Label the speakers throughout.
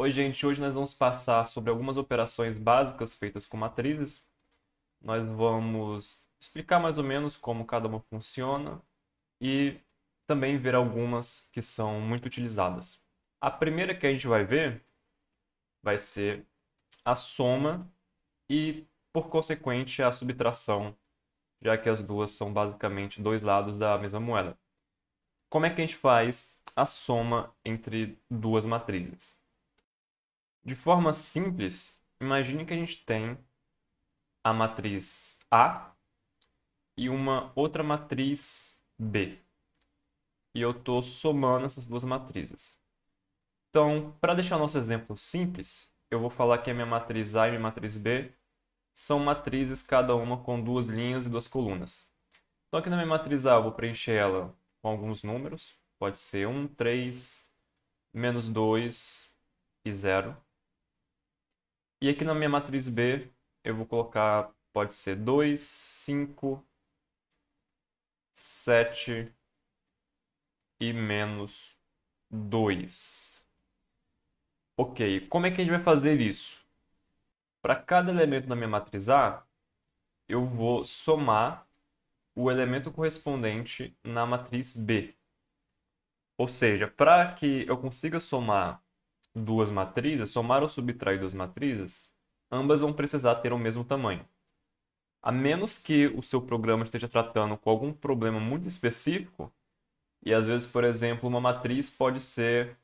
Speaker 1: Oi, gente. Hoje nós vamos passar sobre algumas operações básicas feitas com matrizes. Nós vamos explicar mais ou menos como cada uma funciona e também ver algumas que são muito utilizadas. A primeira que a gente vai ver vai ser a soma e, por consequente, a subtração, já que as duas são basicamente dois lados da mesma moeda. Como é que a gente faz a soma entre duas matrizes? De forma simples, imagine que a gente tem a matriz A e uma outra matriz B. E eu estou somando essas duas matrizes. Então, para deixar o nosso exemplo simples, eu vou falar que a minha matriz A e minha matriz B são matrizes cada uma com duas linhas e duas colunas. Então, aqui na minha matriz A, eu vou preencher ela com alguns números. Pode ser 1, 3, menos 2 e 0. E aqui na minha matriz B, eu vou colocar, pode ser 2, 5, 7 e menos 2. Ok, como é que a gente vai fazer isso? Para cada elemento da minha matriz A, eu vou somar o elemento correspondente na matriz B. Ou seja, para que eu consiga somar duas matrizes, somar ou subtrair duas matrizes, ambas vão precisar ter o mesmo tamanho. A menos que o seu programa esteja tratando com algum problema muito específico, e às vezes, por exemplo, uma matriz pode ser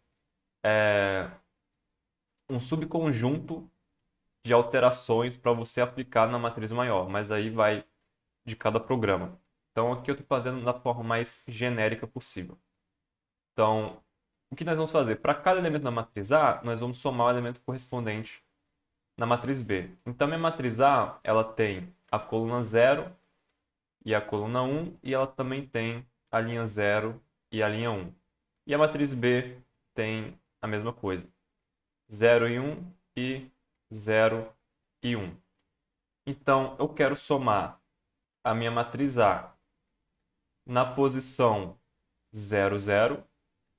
Speaker 1: um subconjunto de alterações para você aplicar na matriz maior, mas aí vai de cada programa. Então aqui eu estou fazendo da forma mais genérica possível. Então, o que nós vamos fazer? Para cada elemento da matriz A, nós vamos somar o elemento correspondente na matriz B. Então, minha matriz A, ela tem a coluna 0 e a coluna 1, e ela também tem a linha 0 e a linha 1. E a matriz B tem a mesma coisa. 0 e 1 e 0 e 1. Então, eu quero somar a minha matriz A na posição 0, 0,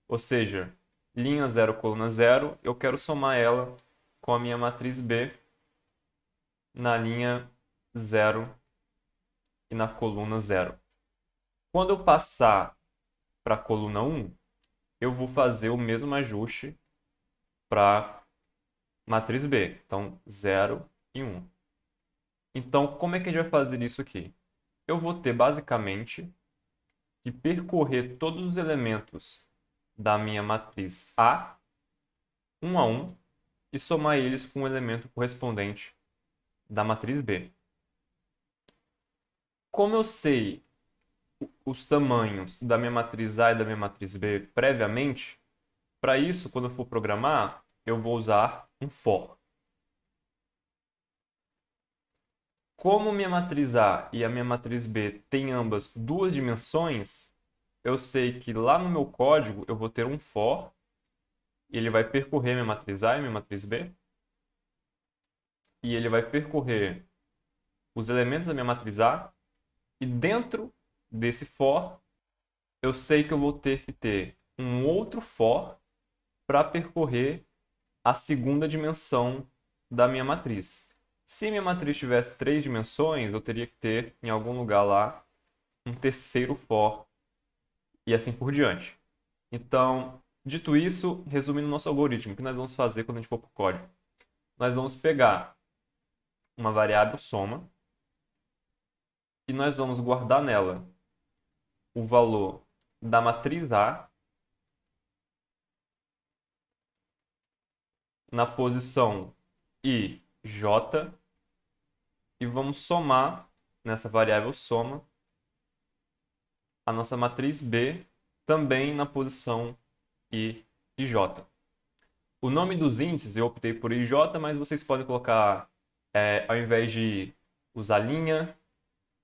Speaker 1: ou seja, linha 0, coluna 0, eu quero somar ela com a minha matriz B na linha 0 e na coluna 0. Quando eu passar para a coluna 1, eu vou fazer o mesmo ajuste para matriz B. Então, 0 e 1. Então, como é que a gente vai fazer isso aqui? Eu vou ter, basicamente, que percorrer todos os elementos da minha matriz A, um a um, e somar eles com o elemento correspondente da matriz B. Como eu sei os tamanhos da minha matriz A e da minha matriz B previamente, para isso, quando eu for programar, eu vou usar um for. Como minha matriz A e a minha matriz B têm ambas duas dimensões, eu sei que lá no meu código eu vou ter um for, e ele vai percorrer minha matriz A e minha matriz B, e ele vai percorrer os elementos da minha matriz A, e dentro desse for, eu sei que eu vou ter que ter um outro for para percorrer a segunda dimensão da minha matriz. Se minha matriz tivesse três dimensões, eu teria que ter em algum lugar lá um terceiro for e assim por diante. Então, dito isso, resumindo o nosso algoritmo, o que nós vamos fazer quando a gente for para o código? Nós vamos pegar uma variável soma e nós vamos guardar nela o valor da matriz A na posição i, j, e vamos somar nessa variável soma a nossa matriz B também na posição i e j. O nome dos índices eu optei por ij, mas vocês podem colocar, ao invés de usar linha,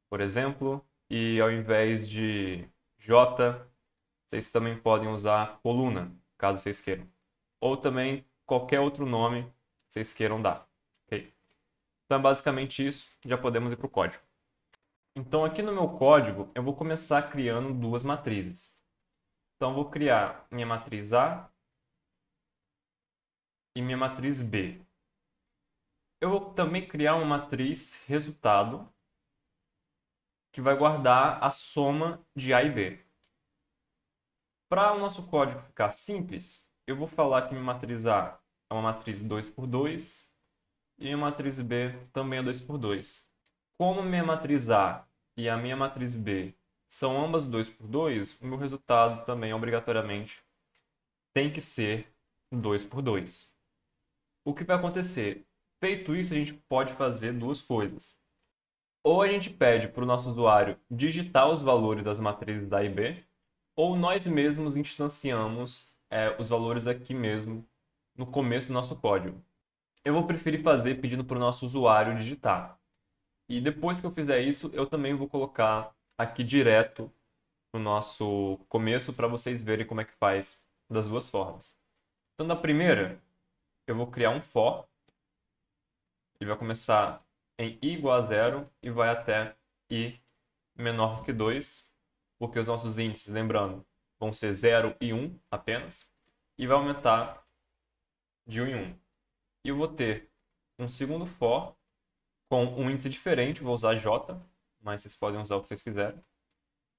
Speaker 1: por exemplo, e ao invés de j, vocês também podem usar coluna, caso vocês queiram. Ou também qualquer outro nome que vocês queiram dar. Ok? Então é basicamente isso, já podemos ir para o código. Então aqui no meu código eu vou começar criando duas matrizes. Então eu vou criar minha matriz A e minha matriz B. Eu vou também criar uma matriz resultado que vai guardar a soma de A e B. Para o nosso código ficar simples, eu vou falar que minha matriz A é uma matriz 2 por 2 e minha matriz B também é 2 por 2. Como minha matriz A e a minha matriz B são ambas 2 por 2, o meu resultado também obrigatoriamente tem que ser 2 por 2. O que vai acontecer? Feito isso, a gente pode fazer duas coisas. Ou a gente pede para o nosso usuário digitar os valores das matrizes A e B, ou nós mesmos instanciamos os valores aqui mesmo no começo do nosso código. Eu vou preferir fazer pedindo para o nosso usuário digitar. E depois que eu fizer isso, eu também vou colocar aqui direto no nosso começo para vocês verem como é que faz das duas formas. Então, na primeira, eu vou criar um for. Ele vai começar em i igual a 0 e vai até i menor do que 2, porque os nossos índices, lembrando, vão ser 0 e 1 apenas, e vai aumentar de 1 em 1. E eu vou ter um segundo for com um índice diferente, vou usar j, mas vocês podem usar o que vocês quiserem.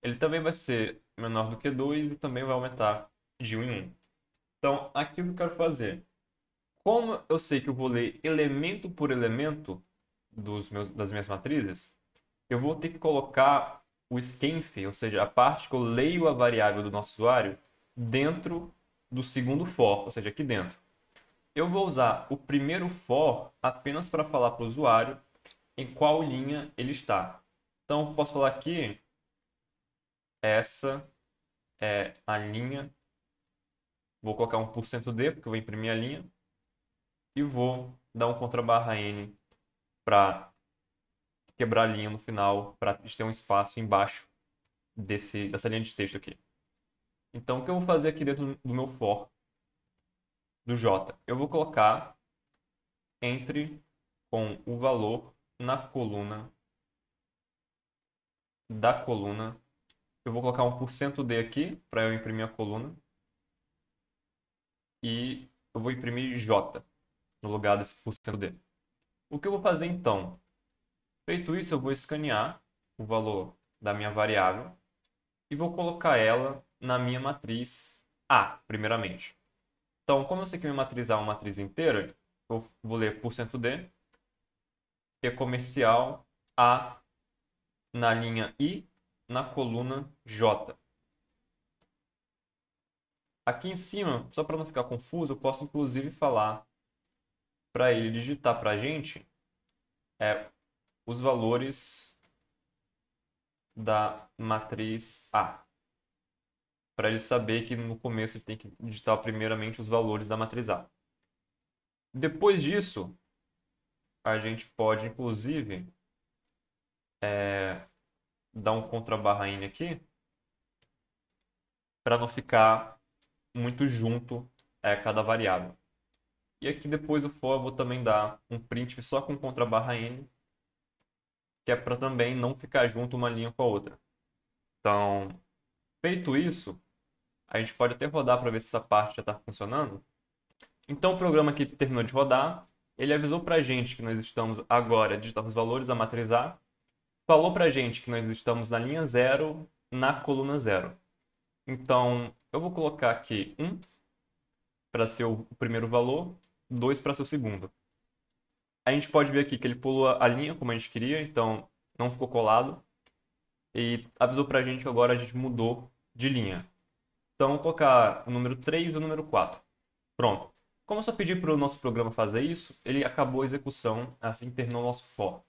Speaker 1: Ele também vai ser menor do que 2 e também vai aumentar de 1 em 1. Então, aqui o que eu quero fazer? Como eu sei que eu vou ler elemento por elemento das minhas matrizes, eu vou ter que colocar o scanf, ou seja, a parte que eu leio a variável do nosso usuário, dentro do segundo for, ou seja, aqui dentro. Eu vou usar o primeiro for apenas para falar para o usuário em qual linha ele está. Então, eu posso falar aqui, essa é a linha, vou colocar um %d, porque eu vou imprimir a linha, e vou dar um /n para quebrar a linha no final, para ter um espaço embaixo dessa linha de texto aqui. Então, o que eu vou fazer aqui dentro do meu for do J? Eu vou colocar entre com o valor na coluna da coluna. Eu vou colocar um %d aqui para eu imprimir a coluna. E eu vou imprimir J no lugar desse %d. O que eu vou fazer então? Feito isso, eu vou escanear o valor da minha variável e vou colocar ela na minha matriz A, primeiramente. Então, como eu sei que minha matriz A é uma matriz inteira, eu vou ler %d, e comercial A na linha I, na coluna J. Aqui em cima, só para não ficar confuso, eu posso inclusive falar para ele digitar para a gente os valores da matriz A. Para ele saber que no começo ele tem que digitar primeiramente os valores da matriz A. Depois disso, a gente pode inclusive dar um /n aqui para não ficar muito junto cada variável. E aqui depois do for eu vou também dar um print só com /n, que é para também não ficar junto uma linha com a outra. Então, feito isso, a gente pode até rodar para ver se essa parte já está funcionando. Então o programa aqui terminou de rodar, ele avisou para a gente que nós estamos agora digitando os valores da matriz A, falou para a gente que nós estamos na linha 0, na coluna 0. Então, eu vou colocar aqui 1 para ser o primeiro valor, 2 para ser o segundo. A gente pode ver aqui que ele pulou a linha como a gente queria, então não ficou colado. E avisou para a gente que agora a gente mudou de linha. Então, vou colocar o número 3 e o número 4. Pronto. Como eu só pedi para o nosso programa fazer isso, ele acabou a execução assim que terminou o nosso for.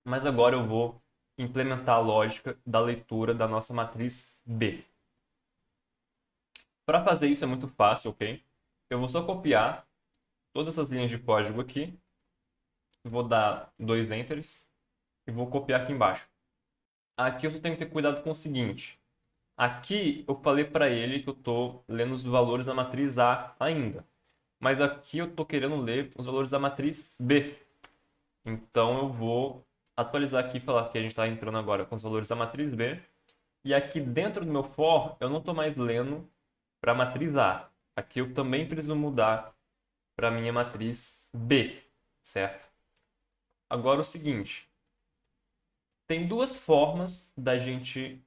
Speaker 1: Mas agora eu vou implementar a lógica da leitura da nossa matriz B. Para fazer isso é muito fácil, ok? Eu vou só copiar todas essas linhas de código aqui, vou dar 2 enters e vou copiar aqui embaixo. Aqui eu só tenho que ter cuidado com o seguinte. Aqui eu falei para ele que eu estou lendo os valores da matriz A ainda. Mas aqui eu estou querendo ler os valores da matriz B. Então eu vou atualizar aqui e falar que a gente está entrando agora com os valores da matriz B. E aqui dentro do meu for, eu não estou mais lendo para a matriz A. Aqui eu também preciso mudar para a minha matriz B, certo? Agora o seguinte, tem duas formas da gente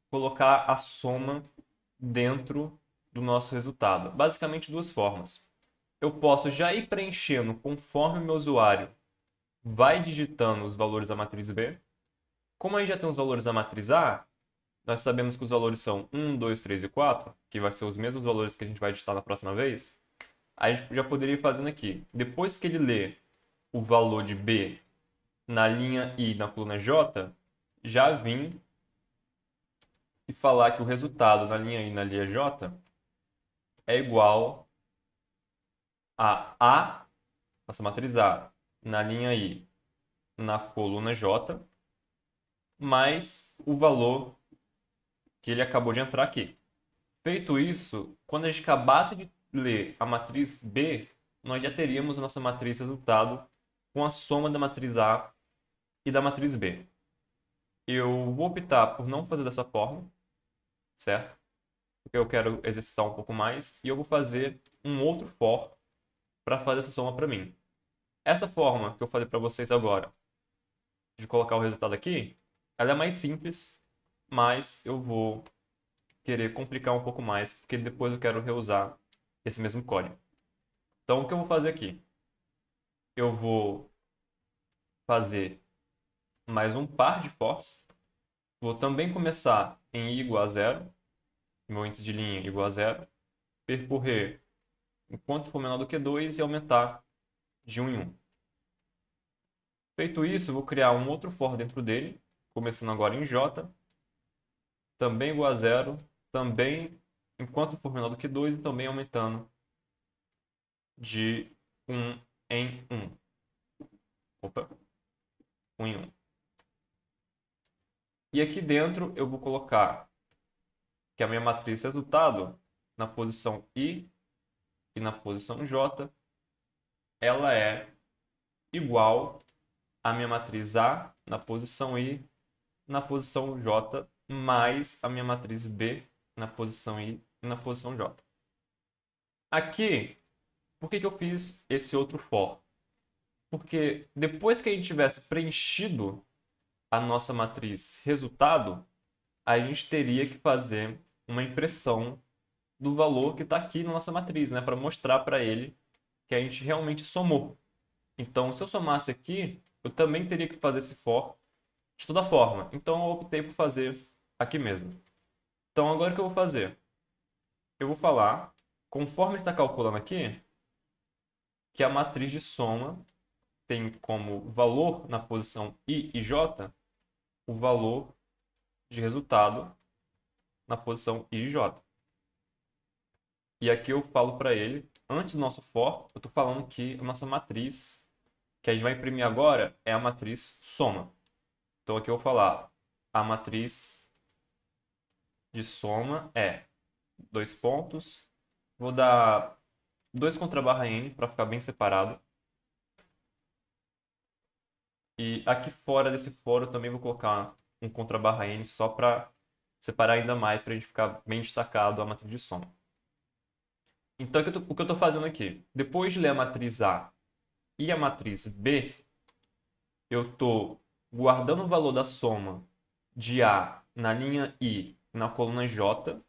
Speaker 1: colocar a soma dentro do nosso resultado. Basicamente duas formas. Eu posso já ir preenchendo conforme o meu usuário vai digitando os valores da matriz B. Como a gente já tem os valores da matriz A, nós sabemos que os valores são 1, 2, 3 e 4, que vai ser os mesmos valores que a gente vai digitar na próxima vez. A gente já poderia ir fazendo aqui. Depois que ele lê o valor de B na linha I na coluna J, já vim e falar que o resultado na linha I na linha J é igual a nossa matriz A, na linha I na coluna J, mais o valor que ele acabou de entrar aqui. Feito isso, quando a gente acabasse de ler a matriz B, nós já teríamos a nossa matriz resultado com a soma da matriz A e da matriz B. Eu vou optar por não fazer dessa forma, certo? Porque eu quero exercitar um pouco mais e eu vou fazer um outro for para fazer essa soma para mim. Essa forma que eu falei para vocês agora, de colocar o resultado aqui, ela é mais simples, mas eu vou querer complicar um pouco mais, porque depois eu quero reusar esse mesmo código. Então, o que eu vou fazer aqui? Eu vou fazer mais um par de fors. Vou também começar em i igual a zero, meu índice de linha igual a zero, percorrer enquanto for menor do que 2 e aumentar de 1 em 1. Feito isso, eu vou criar um outro for dentro dele, começando agora em j, também igual a zero, também enquanto for menor do que 2 e também aumentando de 1 em 1. Opa, 1 em 1. E aqui dentro eu vou colocar que a minha matriz resultado na posição I e na posição J, ela é igual à minha matriz A na posição I, na posição J, mais a minha matriz B na posição I e na posição J. Aqui, por que eu fiz esse outro for? Porque depois que a gente tivesse preenchido a nossa matriz resultado, a gente teria que fazer uma impressão do valor que está aqui na nossa matriz, né? Para mostrar para ele que a gente realmente somou. Então, se eu somasse aqui, eu também teria que fazer esse for de toda forma. Então, eu optei por fazer aqui mesmo. Então, agora o que eu vou fazer? Eu vou falar, conforme está calculando aqui, que a matriz de soma tem como valor na posição I e J o valor de resultado na posição I e J. E aqui eu falo para ele, antes do nosso for, eu estou falando que a nossa matriz que a gente vai imprimir agora é a matriz soma. Então aqui eu vou falar, a matriz de soma é dois pontos, vou dar 2 contra barra n para ficar bem separado. E aqui fora desse for eu também vou colocar um contra barra n só para separar ainda mais, para a gente ficar bem destacado a matriz de soma. Então o que eu estou fazendo aqui? Depois de ler a matriz A e a matriz B, eu estou guardando o valor da soma de A na linha I na coluna J,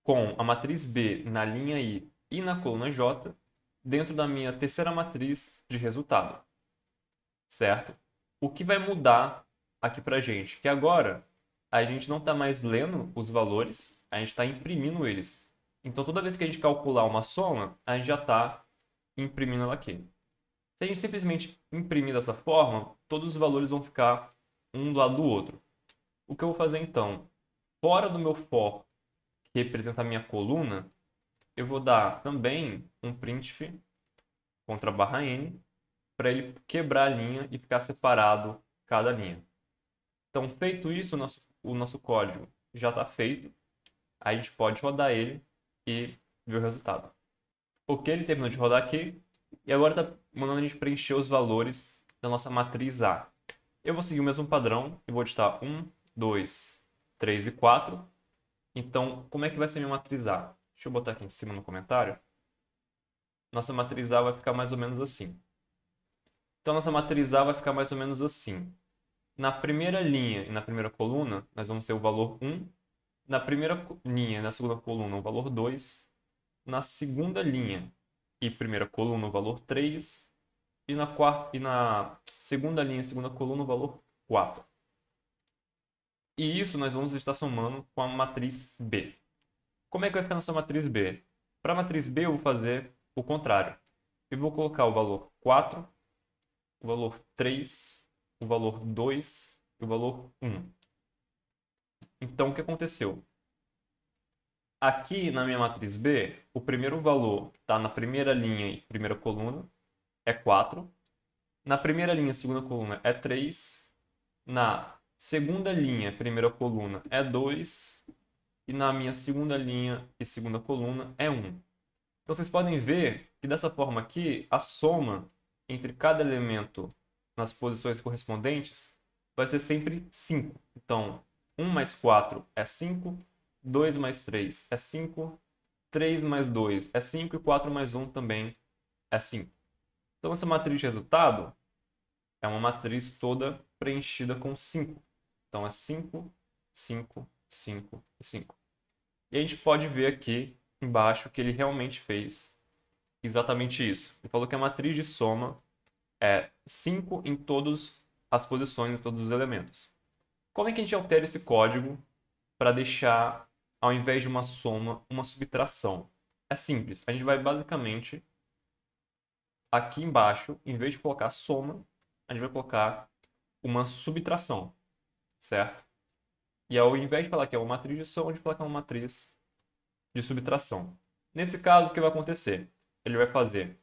Speaker 1: com a matriz B na linha I e na coluna J, dentro da minha terceira matriz de resultado. Certo? O que vai mudar aqui para a gente? Que agora a gente não está mais lendo os valores, a gente está imprimindo eles. Então, toda vez que a gente calcular uma soma, a gente já está imprimindo ela aqui. Se a gente simplesmente imprimir dessa forma, todos os valores vão ficar um do lado do outro. O que eu vou fazer então? Fora do meu for, que representa a minha coluna, eu vou dar também um printf contra barra n, para ele quebrar a linha e ficar separado cada linha. Então, feito isso, o nosso código já está feito. A gente pode rodar ele e ver o resultado. Ok, ele terminou de rodar aqui. E agora está mandando a gente preencher os valores da nossa matriz A. Eu vou seguir o mesmo padrão e vou digitar 1, 2, 3 e 4. Então, como é que vai ser minha matriz A? Deixa eu botar aqui em cima no comentário. nossa matriz A vai ficar mais ou menos assim. Então, nossa matriz A vai ficar mais ou menos assim. Na primeira linha e na primeira coluna, nós vamos ter o valor 1. Na primeira linha e na segunda coluna, o valor 2. Na segunda linha e primeira coluna, o valor 3. E na segunda linha e segunda coluna, o valor 4. E isso nós vamos estar somando com a matriz B. Como é que vai ficar nossa matriz B? Para a matriz B, eu vou fazer o contrário. Eu vou colocar o valor 4, o valor 3, o valor 2 e o valor 1. Então, o que aconteceu? Aqui na minha matriz B, o primeiro valor está na primeira linha e primeira coluna, é 4. Na primeira linha, segunda coluna, é 3. Na segunda linha, primeira coluna, é 2. E na minha segunda linha e segunda coluna, é 1. Então, vocês podem ver que dessa forma aqui, a soma entre cada elemento nas posições correspondentes vai ser sempre 5. Então, 1 mais 4 é 5, 2 mais 3 é 5, 3 mais 2 é 5 e 4 mais 1 também é 5. Então, essa matriz de resultado é uma matriz toda preenchida com 5. Então, é 5, 5, 5 e 5. E a gente pode ver aqui embaixo que ele realmente fez exatamente isso. Ele falou que a matriz de soma é 5 em todas as posições, em todos os elementos. Como é que a gente altera esse código para deixar, ao invés de uma soma, uma subtração? É simples. A gente vai basicamente, aqui embaixo, em vez de colocar soma, a gente vai colocar uma subtração, certo? E ao invés de falar que é uma matriz de soma, a gente vai colocar uma matriz de subtração. Nesse caso, o que vai acontecer? Ele vai fazer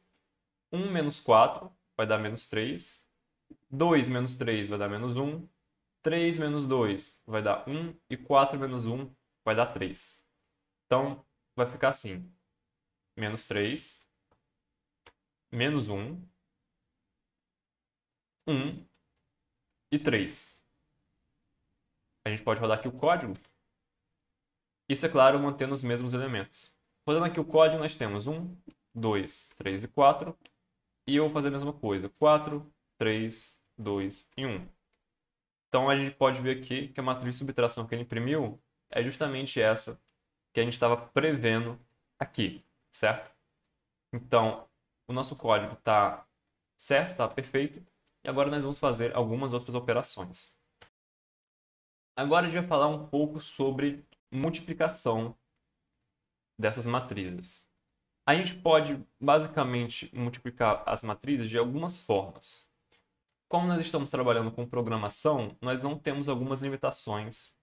Speaker 1: 1 menos 4 vai dar menos 3, 2 menos 3 vai dar menos 1, 3 menos 2 vai dar 1 e 4 menos 1 vai dar 3. Então, vai ficar assim, menos 3, menos 1, 1 e 3. A gente pode rodar aqui o código. Isso, é claro, mantendo os mesmos elementos. Rodando aqui o código, nós temos 1, 2, 3 e 4. E eu vou fazer a mesma coisa. 4, 3, 2 e 1. Então, a gente pode ver aqui que a matriz de subtração que ele imprimiu é justamente essa que a gente estava prevendo aqui, certo? Então, o nosso código está certo, está perfeito. E agora nós vamos fazer algumas outras operações. Agora a gente vai falar um pouco sobre multiplicação dessas matrizes. A gente pode, basicamente, multiplicar as matrizes de algumas formas. Como nós estamos trabalhando com programação, nós não temos algumas limitações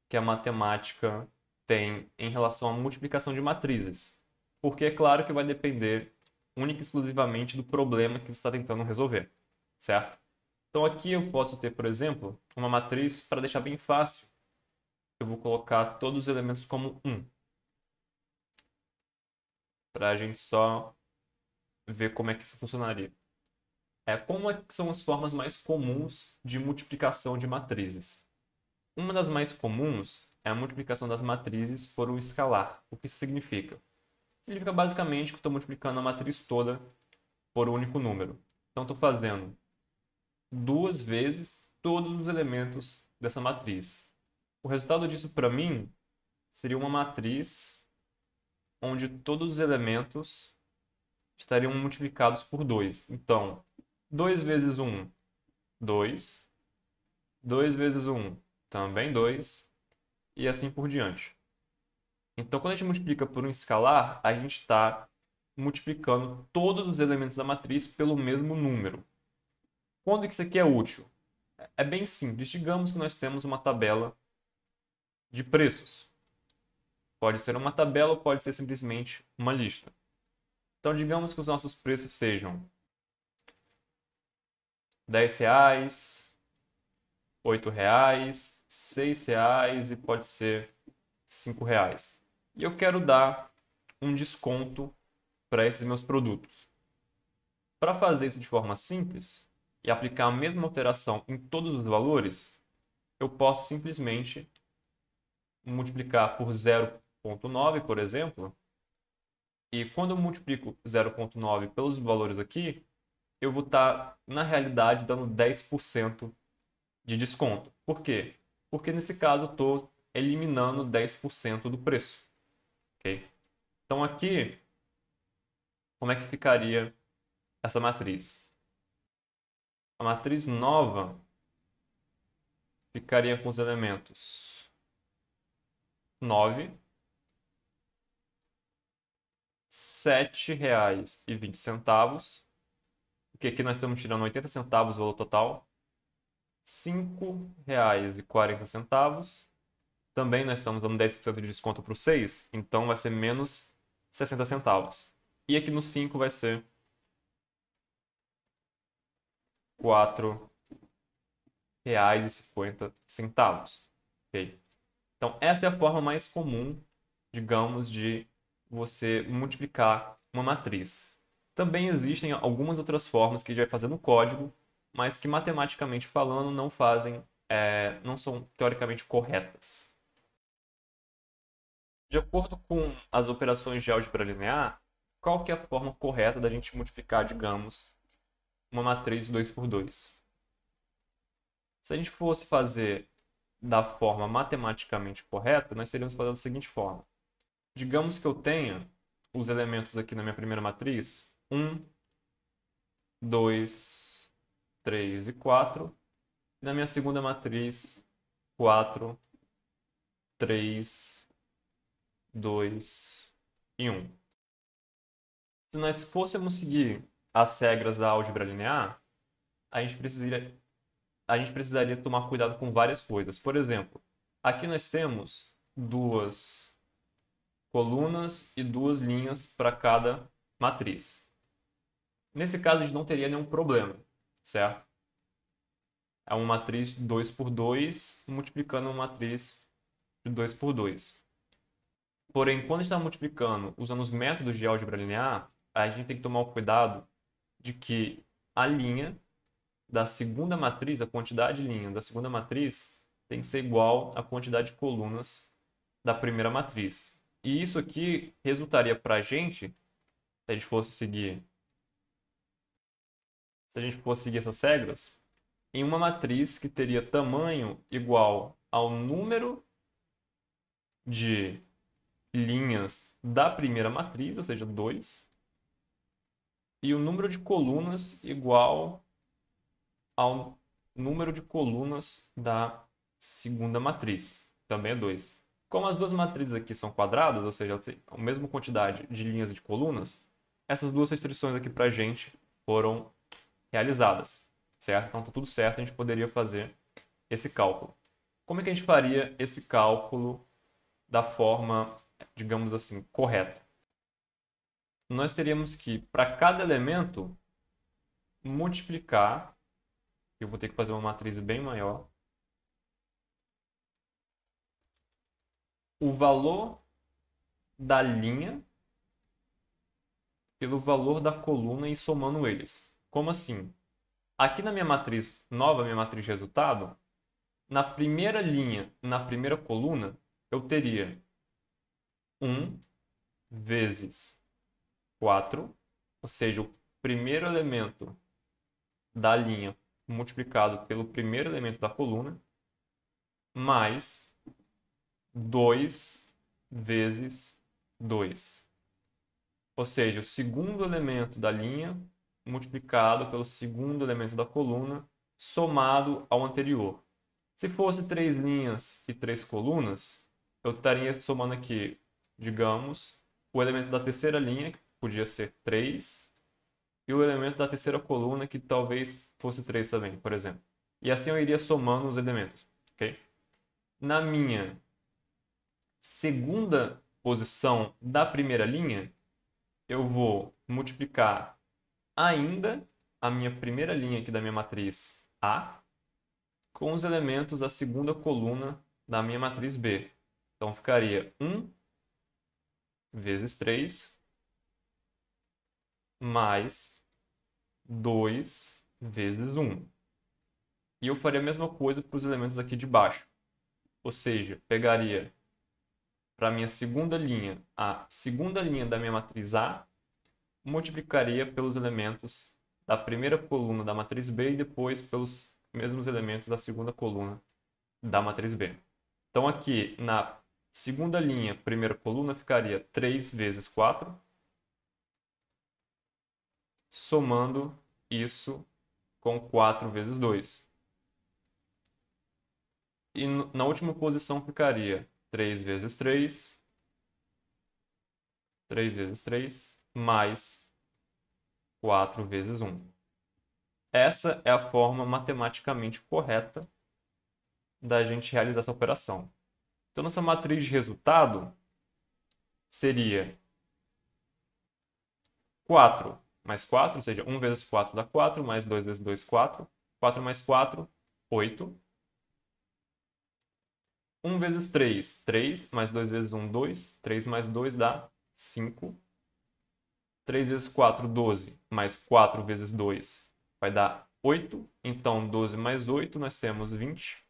Speaker 1: que a matemática tem em relação à multiplicação de matrizes. Porque é claro que vai depender única e exclusivamente do problema que você está tentando resolver, certo? Então aqui eu posso ter, por exemplo, uma matriz para deixar bem fácil. Eu vou colocar todos os elementos como 1. Para a gente só ver como é que isso funcionaria. Como é que são as formas mais comuns de multiplicação de matrizes? Uma das mais comuns é a multiplicação das matrizes por um escalar. O que isso significa? Significa basicamente que eu estou multiplicando a matriz toda por um único número. Então, estou fazendo 2 vezes todos os elementos dessa matriz. O resultado disso, para mim, seria uma matriz onde todos os elementos estariam multiplicados por 2. Então, 2 vezes 1, 2. 2 vezes 1, também 2. E assim por diante. Então, quando a gente multiplica por um escalar, a gente está multiplicando todos os elementos da matriz pelo mesmo número. Quando que isso aqui é útil? É bem simples. Digamos que nós temos uma tabela de preços. Pode ser uma tabela ou pode ser simplesmente uma lista. Então, digamos que os nossos preços sejam R$10, R$8, R$6 e pode ser R$5. E eu quero dar um desconto para esses meus produtos. Para fazer isso de forma simples e aplicar a mesma alteração em todos os valores, eu posso simplesmente multiplicar por 0,9, por exemplo, E quando eu multiplico 0,9 pelos valores aqui, eu vou estar, na realidade, dando 10% de desconto. Por quê? Porque nesse caso eu estou eliminando 10% do preço. Ok? Então aqui, como é que ficaria essa matriz? A matriz nova ficaria com os elementos 9, R$ 7,20, porque aqui nós estamos tirando 80 centavos o valor total, R$ 5,40. Também nós estamos dando 10% de desconto para o 6, então vai ser menos 60 centavos. E aqui no 5 vai ser R$ 4,50. Ok? Então, essa é a forma mais comum, digamos, de você multiplicar uma matriz. Também existem algumas outras formas que a gente vai fazer no código, mas que matematicamente falando não são teoricamente corretas. De acordo com as operações de álgebra linear, qual que é a forma correta da gente multiplicar, digamos, uma matriz 2 por 2? Se a gente fosse fazer da forma matematicamente correta, nós teríamos que fazer da seguinte forma. Digamos que eu tenha os elementos aqui na minha primeira matriz, 1, 2, 3 e 4. E na minha segunda matriz, 4, 3, 2 e 1. Se nós fôssemos seguir as regras da álgebra linear, a gente precisaria tomar cuidado com várias coisas. Por exemplo, aqui nós temos duas colunas e duas linhas para cada matriz. Nesse caso, a gente não teria nenhum problema, certo? É uma matriz 2 por 2 multiplicando uma matriz de 2 por 2. Porém, quando a gente está multiplicando usando os métodos de álgebra linear, a gente tem que tomar o cuidado de que a linha da segunda matriz, a quantidade de linha da segunda matriz, tem que ser igual à quantidade de colunas da primeira matriz. E isso aqui resultaria para a gente, se a gente fosse seguir essas regras, em uma matriz que teria tamanho igual ao número de linhas da primeira matriz, ou seja, 2, e o número de colunas igual ao número de colunas da segunda matriz, também é 2. Como as duas matrizes aqui são quadradas, ou seja, tem a mesma quantidade de linhas e de colunas, essas duas restrições aqui para a gente foram realizadas, certo? Então está tudo certo, a gente poderia fazer esse cálculo. Como é que a gente faria esse cálculo da forma, digamos assim, correta? Nós teríamos que, para cada elemento, multiplicar, eu vou ter que fazer uma matriz bem maior, o valor da linha pelo valor da coluna e somando eles. Como assim? Aqui na minha matriz nova, minha matriz de resultado, na primeira linha, na primeira coluna, eu teria 1 vezes 4, ou seja, o primeiro elemento da linha multiplicado pelo primeiro elemento da coluna, mais 2 vezes 2. Ou seja, o segundo elemento da linha multiplicado pelo segundo elemento da coluna, somado ao anterior. Se fosse 3 linhas e 3 colunas, eu estaria somando aqui, digamos, o elemento da terceira linha, que podia ser 3, e o elemento da terceira coluna, que talvez fosse 3 também, por exemplo. E assim eu iria somando os elementos. Okay? Na minha segunda posição da primeira linha, eu vou multiplicar ainda a minha primeira linha aqui da minha matriz A com os elementos da segunda coluna da minha matriz B. Então ficaria 1 vezes 3 mais 2 vezes 1. E eu faria a mesma coisa para os elementos aqui de baixo. Ou seja, pegaria para a minha segunda linha, a segunda linha da minha matriz A, multiplicaria pelos elementos da primeira coluna da matriz B e depois pelos mesmos elementos da segunda coluna da matriz B. Então, aqui na segunda linha, primeira coluna, ficaria 3 vezes 4, somando isso com 4 vezes 2. E na última posição ficaria 3 vezes 3, 3 vezes 3, mais 4 vezes 1. Essa é a forma matematicamente correta da gente realizar essa operação. Então, nossa matriz de resultado seria 4 mais 4, ou seja, 1 vezes 4 dá 4, mais 2 vezes 2, 4. 4 mais 4, 8. 1 vezes 3, 3, mais 2 vezes 1, 2. 3 mais 2 dá 5. 3 vezes 4, 12, mais 4 vezes 2 vai dar 8. Então, 12 mais 8, nós temos 20.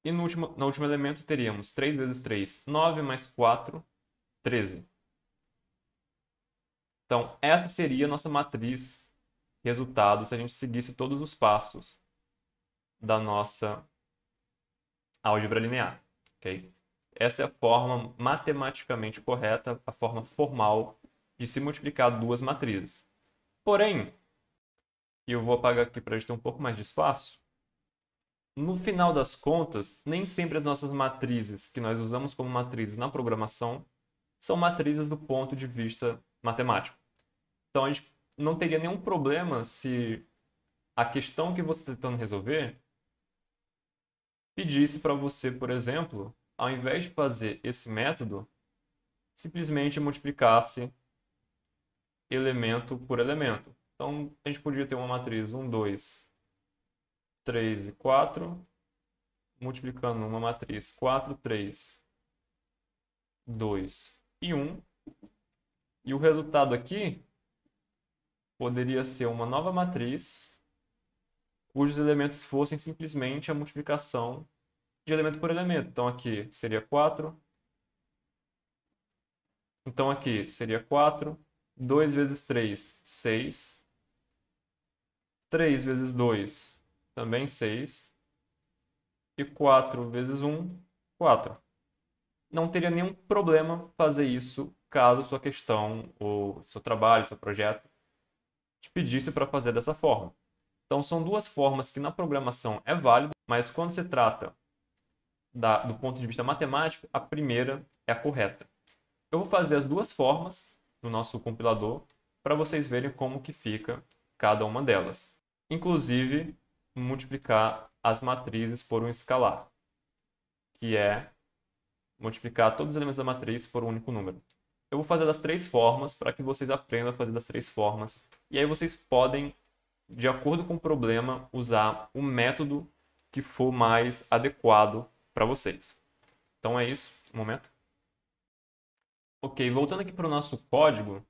Speaker 1: E no último elemento teríamos 3 vezes 3, 9, mais 4, 13. Então, essa seria a nossa matriz resultado se a gente seguisse todos os passos da nossa álgebra linear. Okay? Essa é a forma matematicamente correta, a forma formal de se multiplicar duas matrizes. Porém, e eu vou apagar aqui para a gente ter um pouco mais de espaço, no final das contas, nem sempre as nossas matrizes que nós usamos como matrizes na programação são matrizes do ponto de vista matemático. Então, a gente não teria nenhum problema se a questão que você está tentando resolver pedisse para você, por exemplo, ao invés de fazer esse método, simplesmente multiplicasse elemento por elemento. Então, a gente podia ter uma matriz 1, 2, 3 e 4, multiplicando uma matriz 4, 3, 2 e 1. E o resultado aqui poderia ser uma nova matriz cujos elementos fossem simplesmente a multiplicação de elemento por elemento. Então, aqui seria 4. Então, aqui seria 4. 2 vezes 3, 6. 3 vezes 2, também 6. E 4 vezes 1, 4. Não teria nenhum problema fazer isso caso sua questão, ou seu trabalho, seu projeto, te pedisse para fazer dessa forma. Então, são duas formas que na programação é válido, mas quando se trata do ponto de vista matemático, a primeira é a correta. Eu vou fazer as duas formas no nosso compilador para vocês verem como que fica cada uma delas. Inclusive, multiplicar as matrizes por um escalar, que é multiplicar todos os elementos da matriz por um único número. Eu vou fazer das três formas para que vocês aprendam a fazer das três formas. E aí vocês podem, de acordo com o problema, usar o método que for mais adequado para vocês. Então é isso, um momento. Ok, voltando aqui para o nosso código,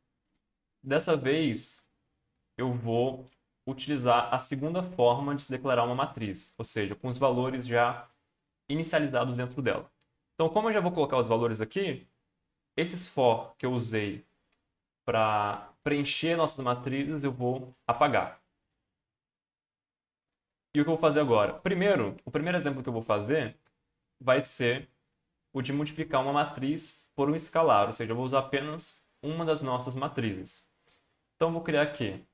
Speaker 1: dessa vez eu vou utilizar a segunda forma de se declarar uma matriz, ou seja, com os valores já inicializados dentro dela. Então, como eu já vou colocar os valores aqui, esses for que eu usei para preencher nossas matrizes, eu vou apagar. E o que eu vou fazer agora? Primeiro, o primeiro exemplo que eu vou fazer vai ser o de multiplicar uma matriz por um escalar, ou seja, eu vou usar apenas uma das nossas matrizes. Então, eu vou criar aqui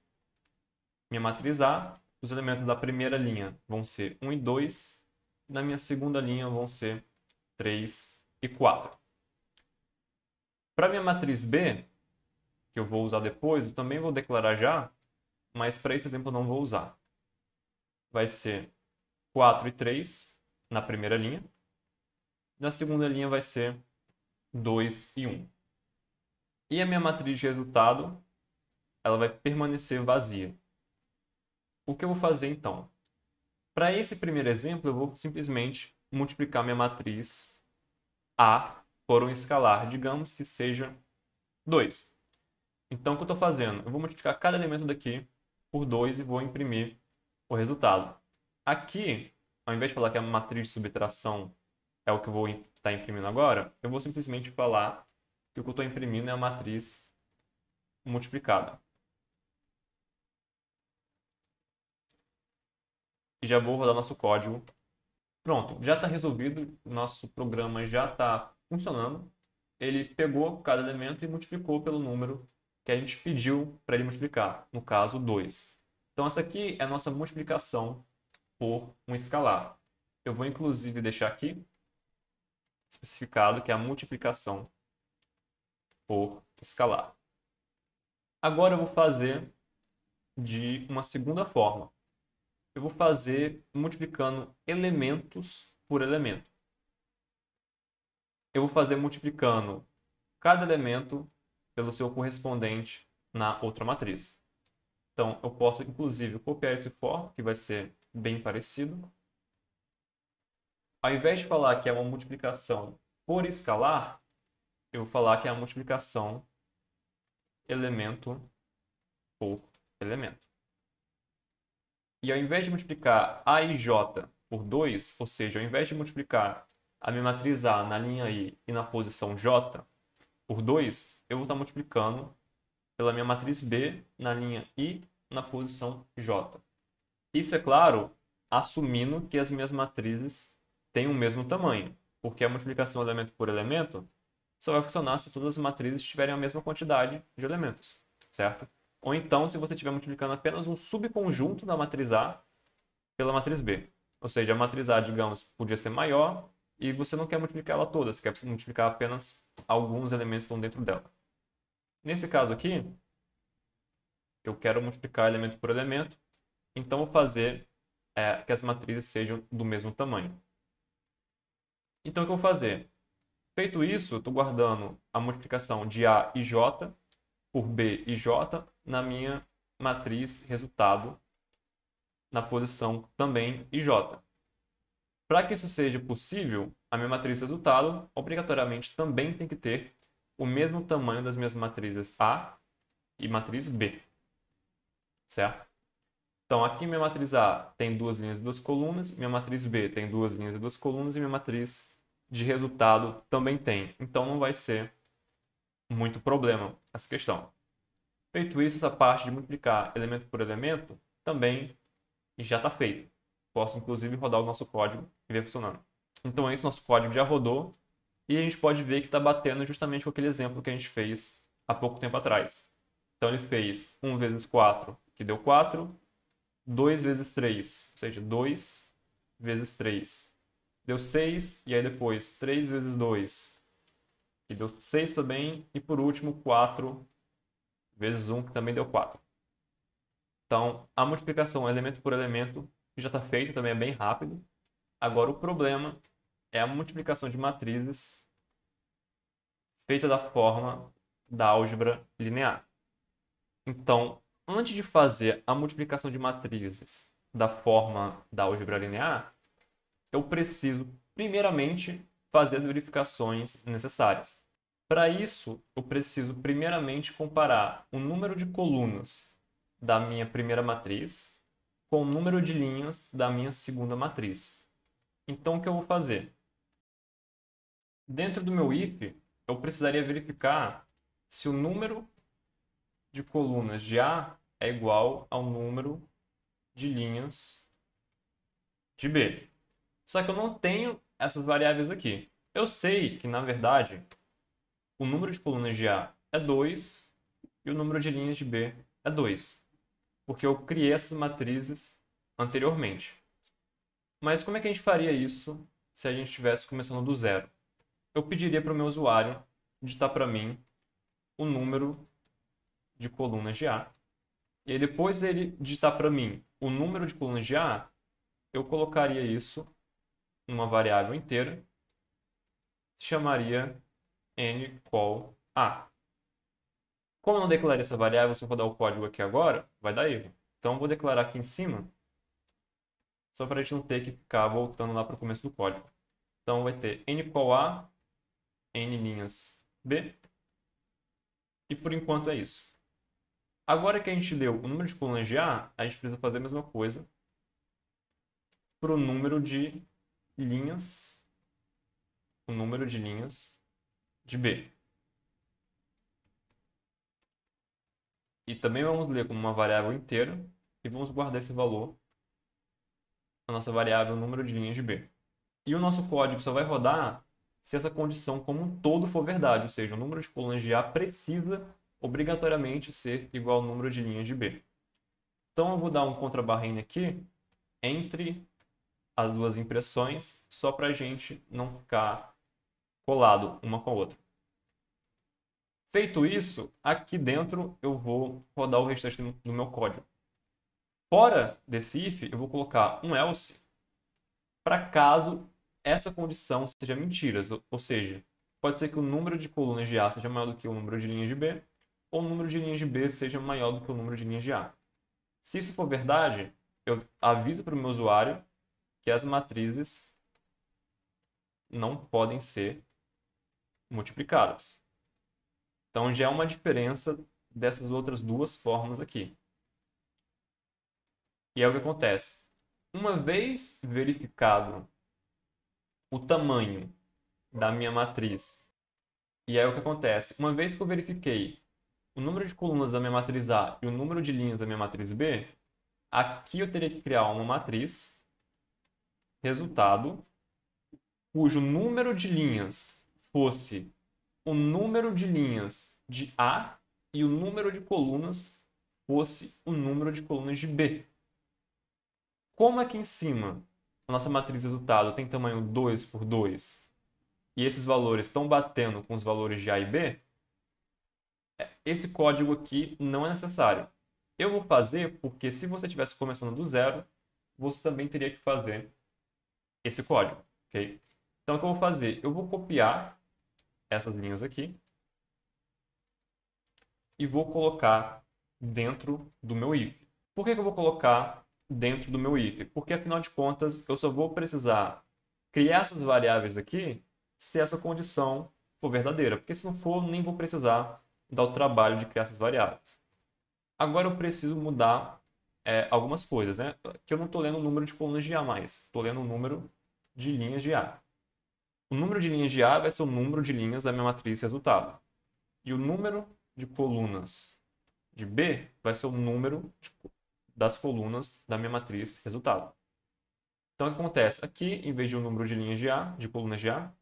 Speaker 1: minha matriz A, os elementos da primeira linha vão ser 1 e 2, e na minha segunda linha vão ser 3 e 4. Para minha matriz B, que eu vou usar depois, eu também vou declarar já, mas para esse exemplo eu não vou usar. Vai ser 4 e 3 na primeira linha. Na segunda linha vai ser 2 e 1. E a minha matriz de resultado, ela vai permanecer vazia. O que eu vou fazer então? Para esse primeiro exemplo, eu vou simplesmente multiplicar minha matriz A por um escalar, digamos que seja 2. Então, o que eu estou fazendo? Eu vou multiplicar cada elemento daqui por 2 e vou imprimir o resultado. Aqui, ao invés de falar que é uma matriz de subtração, é o que eu vou estar imprimindo agora, eu vou simplesmente falar que o que eu estou imprimindo é a matriz multiplicada. E já vou rodar nosso código. Pronto, já está resolvido, nosso programa já está funcionando. Ele pegou cada elemento e multiplicou pelo número que a gente pediu para ele multiplicar, no caso 2. Então essa aqui é a nossa multiplicação por um escalar. Eu vou inclusive deixar aqui especificado que é a multiplicação por escalar. Agora eu vou fazer de uma segunda forma. Eu vou fazer multiplicando elementos por elemento. Eu vou fazer multiplicando cada elemento pelo seu correspondente na outra matriz. Então, eu posso, inclusive, copiar esse for, que vai ser bem parecido. Ao invés de falar que é uma multiplicação por escalar, eu vou falar que é a multiplicação elemento por elemento. E ao invés de multiplicar A e J por 2, ou seja, ao invés de multiplicar a minha matriz A na linha I e na posição J por 2, eu vou estar multiplicando pela minha matriz B na linha I na posição J. Isso, é claro, assumindo que as minhas matrizes têm o mesmo tamanho, porque a multiplicação elemento por elemento só vai funcionar se todas as matrizes tiverem a mesma quantidade de elementos, certo? Ou então, se você estiver multiplicando apenas um subconjunto da matriz A pela matriz B. Ou seja, a matriz A, digamos, podia ser maior e você não quer multiplicar ela toda, você quer multiplicar apenas alguns elementos que estão dentro dela. Nesse caso aqui, eu quero multiplicar elemento por elemento, então vou fazer que as matrizes sejam do mesmo tamanho. Então, o que eu vou fazer? Feito isso, eu estou guardando a multiplicação de A e J por B e J na minha matriz resultado na posição também IJ. Para que isso seja possível, a minha matriz resultado obrigatoriamente também tem que ter o mesmo tamanho das minhas matrizes A e matriz B. Certo? Então, aqui minha matriz A tem 2 linhas e 2 colunas, minha matriz B tem 2 linhas e 2 colunas e minha matriz de resultado também tem. Então, não vai ser muito problema essa questão. Feito isso, essa parte de multiplicar elemento por elemento também já está feita. Posso, inclusive, rodar o nosso código e ver funcionando. Então, é isso, nosso código já rodou e a gente pode ver que está batendo justamente com aquele exemplo que a gente fez há pouco tempo atrás. Então, ele fez 1 vezes 4, que deu 4, 2 vezes 3, ou seja, 2 vezes 3, deu 6, e aí depois 3 vezes 2, que deu 6 também, e por último 4 vezes 1, que também deu 4. Então, a multiplicação elemento por elemento já está feita, também é bem rápido. Agora, o problema é a multiplicação de matrizes feita da forma da álgebra linear. Então, antes de fazer a multiplicação de matrizes da forma da álgebra linear, eu preciso, primeiramente, fazer as verificações necessárias. Para isso, eu preciso, primeiramente, comparar o número de colunas da minha primeira matriz com o número de linhas da minha segunda matriz. Então, o que eu vou fazer? Dentro do meu if, eu precisaria verificar se o número de colunas de A é igual ao número de linhas de B. Só que eu não tenho essas variáveis aqui. Eu sei que, na verdade, o número de colunas de A é 2 e o número de linhas de B é 2, porque eu criei essas matrizes anteriormente. Mas como é que a gente faria isso se a gente estivesse começando do zero? Eu pediria para o meu usuário digitar para mim o número de colunas de A. E aí, depois ele digitar para mim o número de colunas de A, eu colocaria isso numa variável inteira, chamaria nCallA. Como eu não declarei essa variável, se eu rodar o código aqui agora, vai dar erro. Então, eu vou declarar aqui em cima, só para a gente não ter que ficar voltando lá para o começo do código. Então, vai ter nCallA, n linhas B, e por enquanto é isso. Agora que a gente deu o número de colunas de A, a gente precisa fazer a mesma coisa para o número de linhas o número de linhas de B. E também vamos ler como uma variável inteira e vamos guardar esse valor na nossa variável número de linhas de B. E o nosso código só vai rodar se essa condição como um todo for verdade, ou seja, o número de colunas de A precisa obrigatoriamente ser igual ao número de linhas de B. Então eu vou dar um contrabarra N aqui entre as duas impressões, só para a gente não ficar colado uma com a outra. Feito isso, aqui dentro eu vou rodar o restante do meu código. Fora desse if, eu vou colocar um else para caso essa condição seja mentira. Ou seja, pode ser que o número de colunas de A seja maior do que o número de linhas de B, ou o número de linhas de B seja maior do que o número de linhas de A. Se isso for verdade, eu aviso para o meu usuário que as matrizes não podem ser multiplicadas. Então já é uma diferença dessas outras duas formas aqui. E é o que acontece. Uma vez verificado o tamanho da minha matriz, e aí o que acontece? Uma vez que eu verifiquei o número de colunas da minha matriz A e o número de linhas da minha matriz B, aqui eu teria que criar uma matriz, resultado, cujo número de linhas fosse o número de linhas de A e o número de colunas fosse o número de colunas de B. Como aqui em cima a nossa matriz resultado tem tamanho 2 por 2 e esses valores estão batendo com os valores de A e B, esse código aqui não é necessário. Eu vou fazer porque se você estivesse começando do zero, você também teria que fazer esse código, ok? Então o que eu vou fazer? Eu vou copiar essas linhas aqui e vou colocar dentro do meu if. Por que eu vou colocar dentro do meu if? Porque, afinal de contas, eu só vou precisar criar essas variáveis aqui se essa condição for verdadeira. Porque se não for, nem vou precisar dar o trabalho de criar essas variáveis. Agora eu preciso mudar algumas coisas, né? Que eu não estou lendo o número de colunas de A mais. Estou lendo o número de linhas de A. O número de linhas de A vai ser o número de linhas da minha matriz resultado. E o número de colunas de B vai ser o número das colunas da minha matriz resultado. Então, o que acontece? Aqui, em vez de um número de linhas de A, de colunas de A,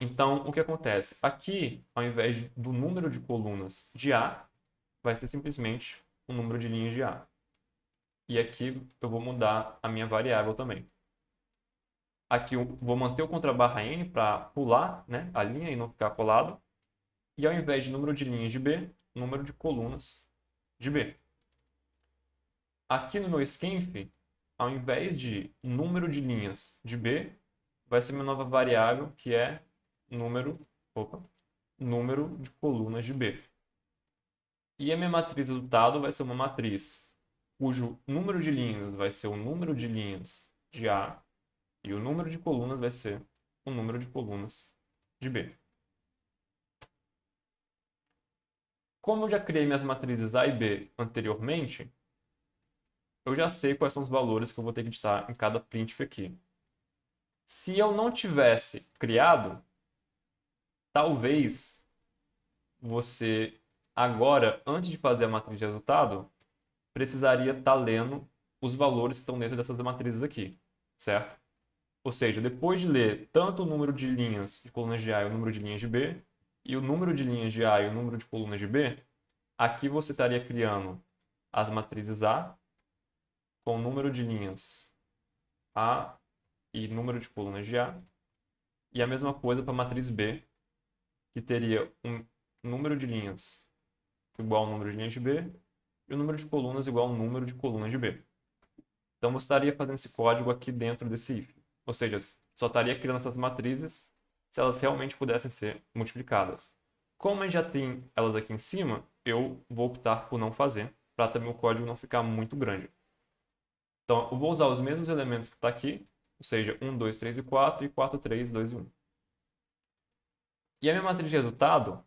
Speaker 1: então, o que acontece? Aqui, ao invés do número de colunas de A, vai ser simplesmente o número de linhas de A. E aqui eu vou mudar a minha variável também. Aqui eu vou manter o contrabarra N para pular, né, a linha e não ficar colado. E ao invés de número de linhas de B, número de colunas de B. Aqui no meu scanf, ao invés de número de linhas de B, vai ser minha nova variável, que é número de colunas de B. E a minha matriz resultado vai ser uma matriz cujo número de linhas vai ser o número de linhas de A e o número de colunas vai ser o número de colunas de B. Como eu já criei minhas matrizes A e B anteriormente, eu já sei quais são os valores que eu vou ter que digitar em cada printf aqui. Se eu não tivesse criado, talvez você agora, antes de fazer a matriz de resultado, precisaria estar lendo os valores que estão dentro dessas matrizes aqui, certo? Ou seja, depois de ler tanto o número de linhas de colunas de A e o número de linhas de B, e o número de linhas de A e o número de colunas de B, aqui você estaria criando as matrizes A com o número de linhas A e número de colunas de A, e a mesma coisa para a matriz B, que teria um número de linhas igual ao número de linhas de B e o número de colunas igual ao número de colunas de B. Então você estaria fazendo esse código aqui dentro desse if. Ou seja, só estaria criando essas matrizes se elas realmente pudessem ser multiplicadas. Como a gente já tem elas aqui em cima, eu vou optar por não fazer, para também o código não ficar muito grande. Então eu vou usar os mesmos elementos que está aqui, ou seja, 1, 2, 3 e 4, e 4, 3, 2 e 1. E a minha matriz de resultado,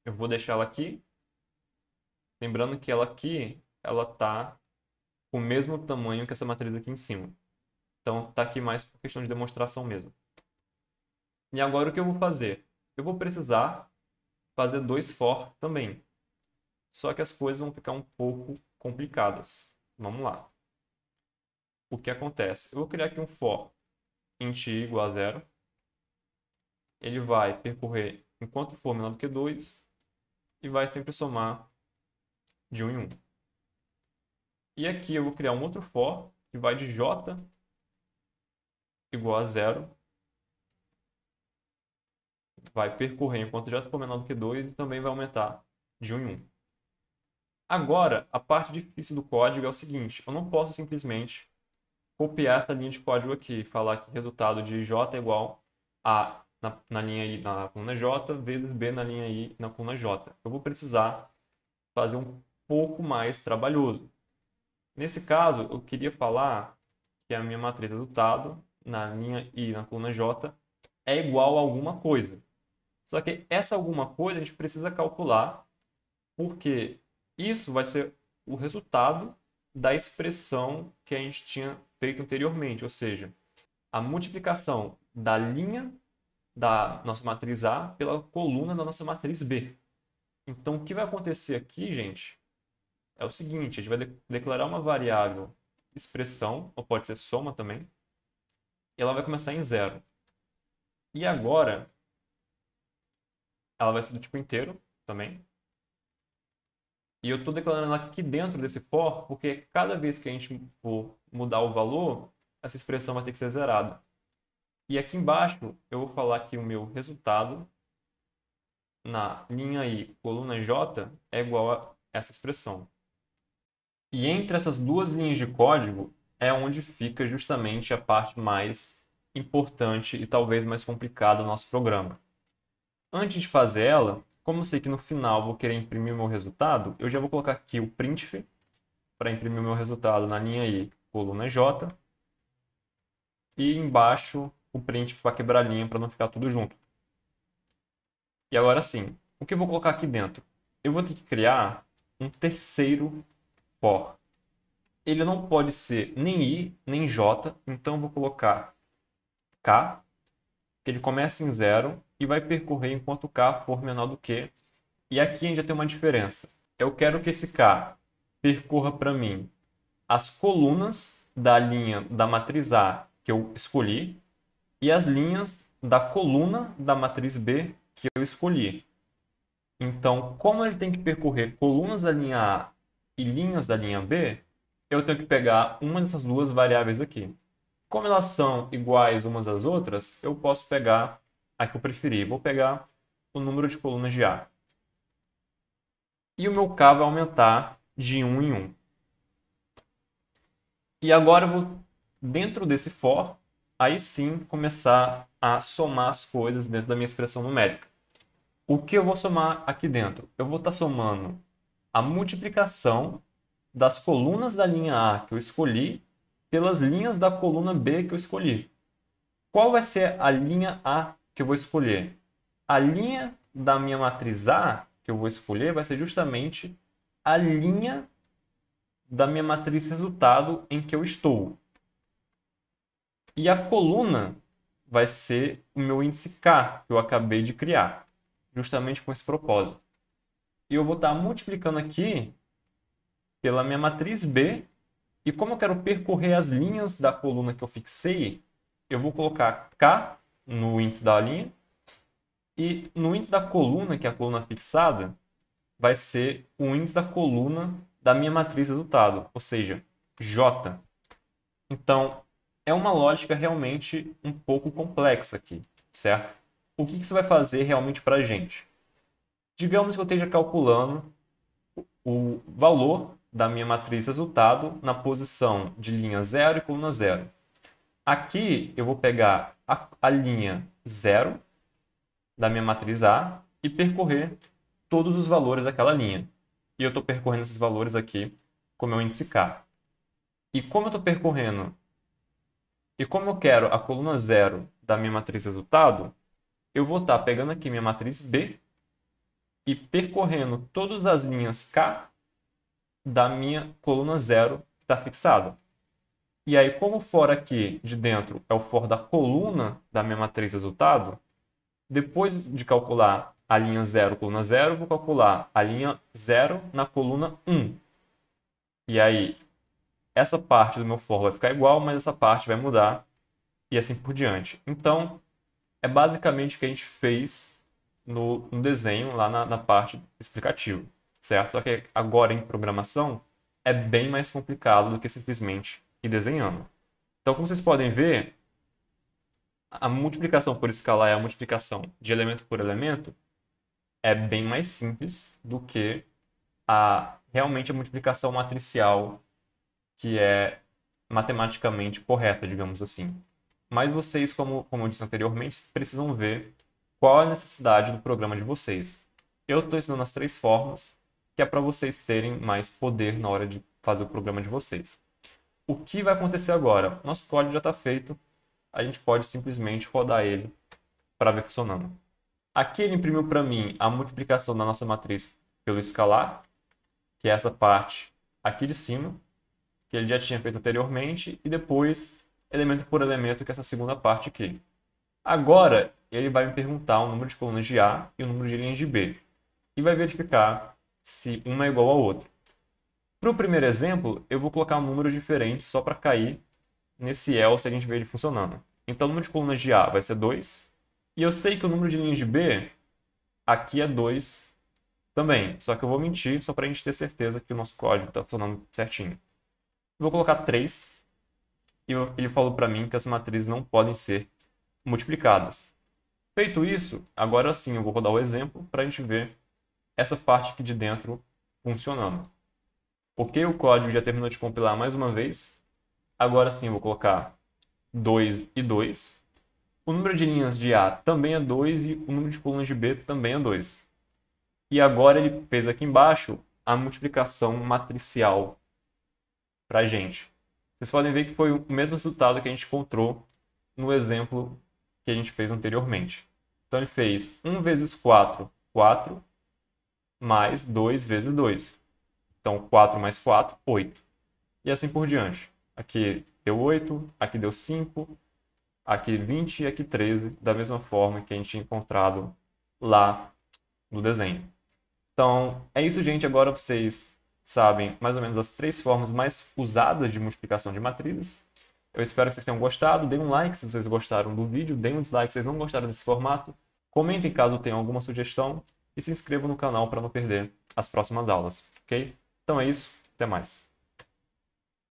Speaker 1: eu vou deixar ela aqui. Lembrando que ela aqui, ela está com o mesmo tamanho que essa matriz aqui em cima. Então, está aqui mais por questão de demonstração mesmo. E agora o que eu vou fazer? Eu vou precisar fazer 2 for também. Só que as coisas vão ficar um pouco complicadas. Vamos lá. O que acontece? Eu vou criar aqui um for int i igual a 0. Ele vai percorrer enquanto for menor do que 2 e vai sempre somar de 1 em 1. E aqui eu vou criar um outro for que vai de j igual a 0. Vai percorrer enquanto j for menor do que 2 e também vai aumentar de 1 em 1. Agora, a parte difícil do código é o seguinte: eu não posso simplesmente copiar essa linha de código aqui, falar que resultado de j é igual a na linha i na coluna j vezes b na linha i na coluna j. Eu vou precisar fazer um pouco mais trabalhoso. Nesse caso, eu queria falar que a minha matriz resultado na linha i na coluna j é igual a alguma coisa. Só que essa alguma coisa a gente precisa calcular, porque isso vai ser o resultado da expressão que a gente tinha feito anteriormente, ou seja, a multiplicação da linha da nossa matriz A pela coluna da nossa matriz B. Então, o que vai acontecer aqui, gente, é o seguinte: a gente vai declarar uma variável expressão, ou pode ser soma também, e ela vai começar em 0. E agora, ela vai ser do tipo inteiro também. E eu estou declarando aqui dentro desse for, porque cada vez que a gente for mudar o valor, essa expressão vai ter que ser zerada. E aqui embaixo, eu vou falar que o meu resultado na linha i, coluna j, é igual a essa expressão. E entre essas duas linhas de código é onde fica justamente a parte mais importante e talvez mais complicada do nosso programa. Antes de fazer ela, como eu sei que no final eu vou querer imprimir o meu resultado, eu já vou colocar aqui o printf para imprimir o meu resultado na linha i, coluna j, e embaixo o printf para quebrar a linha para não ficar tudo junto. E agora sim, o que eu vou colocar aqui dentro? Eu vou ter que criar um terceiro for. Ele não pode ser nem i, nem j, então eu vou colocar k, que ele começa em 0 e vai percorrer enquanto k for menor do que. E aqui a gente já tem uma diferença. Eu quero que esse k percorra para mim as colunas da linha da matriz A que eu escolhi e as linhas da coluna da matriz B que eu escolhi. Então, como ele tem que percorrer colunas da linha A e linhas da linha B, eu tenho que pegar uma dessas duas variáveis aqui. Como elas são iguais umas às outras, eu posso pegar a que eu preferir. Vou pegar o número de colunas de A. E o meu K vai aumentar de 1 em 1. E agora eu vou, dentro desse for, aí sim começar a somar as coisas dentro da minha expressão numérica. O que eu vou somar aqui dentro? Eu vou estar somando a multiplicação das colunas da linha A que eu escolhi pelas linhas da coluna B que eu escolhi. Qual vai ser a linha A que eu vou escolher? A linha da minha matriz A que eu vou escolher vai ser justamente a linha da minha matriz resultado em que eu estou. E a coluna vai ser o meu índice K que eu acabei de criar, justamente com esse propósito. E eu vou estar multiplicando aqui pela minha matriz B. E como eu quero percorrer as linhas da coluna que eu fixei, eu vou colocar K no índice da linha. E no índice da coluna, que é a coluna fixada, vai ser o índice da coluna da minha matriz resultado, ou seja, J. Então, é uma lógica realmente um pouco complexa aqui, certo? O que isso vai fazer realmente para a gente? Digamos que eu esteja calculando o valor da minha matriz resultado na posição de linha 0 e coluna 0. Aqui eu vou pegar a linha 0 da minha matriz A e percorrer todos os valores daquela linha. E eu estou percorrendo esses valores aqui com o meu índice K. E como eu estou percorrendo, e como eu quero a coluna 0 da minha matriz resultado, eu vou estar pegando aqui minha matriz B e percorrendo todas as linhas K da minha coluna 0 que está fixada. E aí, como o for aqui de dentro é o for da coluna da minha matriz resultado, depois de calcular a linha 0, coluna 0, eu vou calcular a linha 0 na coluna 1. E aí, essa parte do meu for vai ficar igual, mas essa parte vai mudar e assim por diante. Então, é basicamente o que a gente fez no desenho, lá na parte explicativa, certo? Só que agora em programação é bem mais complicado do que simplesmente ir desenhando. Então, como vocês podem ver, a multiplicação por escalar e a multiplicação de elemento por elemento é bem mais simples do que realmente a multiplicação matricial, que é matematicamente correta, digamos assim. Mas vocês, como eu disse anteriormente, precisam ver qual é a necessidade do programa de vocês. Eu estou ensinando as 3 formas, que é para vocês terem mais poder na hora de fazer o programa de vocês. O que vai acontecer agora? Nosso código já está feito, a gente pode simplesmente rodar ele para ver funcionando. Aqui ele imprimiu para mim a multiplicação da nossa matriz pelo escalar, que é essa parte aqui de cima, que ele já tinha feito anteriormente, e depois elemento por elemento, que é essa segunda parte aqui. Agora, ele vai me perguntar o número de colunas de A e o número de linhas de B, e vai verificar se uma é igual ao outro. Para o primeiro exemplo, eu vou colocar um número diferente só para cair nesse else e a gente ver ele funcionando. Então, o número de colunas de A vai ser 2, e eu sei que o número de linhas de B aqui é 2 também, só que eu vou mentir só para a gente ter certeza que o nosso código está funcionando certinho. Vou colocar 3, e ele falou para mim que as matrizes não podem ser multiplicadas. Feito isso, agora sim eu vou rodar o exemplo para a gente ver essa parte aqui de dentro funcionando. Ok, o código já terminou de compilar mais uma vez. Agora sim eu vou colocar 2 e 2. O número de linhas de A também é 2 e o número de colunas de B também é 2. E agora ele fez aqui embaixo a multiplicação matricial para a gente. Vocês podem ver que foi o mesmo resultado que a gente encontrou no exemplo que a gente fez anteriormente. Então ele fez 1 vezes 4, 4, mais 2 vezes 2. Então 4 mais 4, 8. E assim por diante. Aqui deu 8, aqui deu 5, aqui 20 e aqui 13, da mesma forma que a gente tinha encontrado lá no desenho. Então é isso, gente. Agora vocês sabem mais ou menos as 3 formas mais usadas de multiplicação de matrizes. Eu espero que vocês tenham gostado. Deem um like se vocês gostaram do vídeo. Deem um dislike se vocês não gostaram desse formato. Comentem caso tenham alguma sugestão. E se inscrevam no canal para não perder as próximas aulas. Ok? Então é isso. Até mais.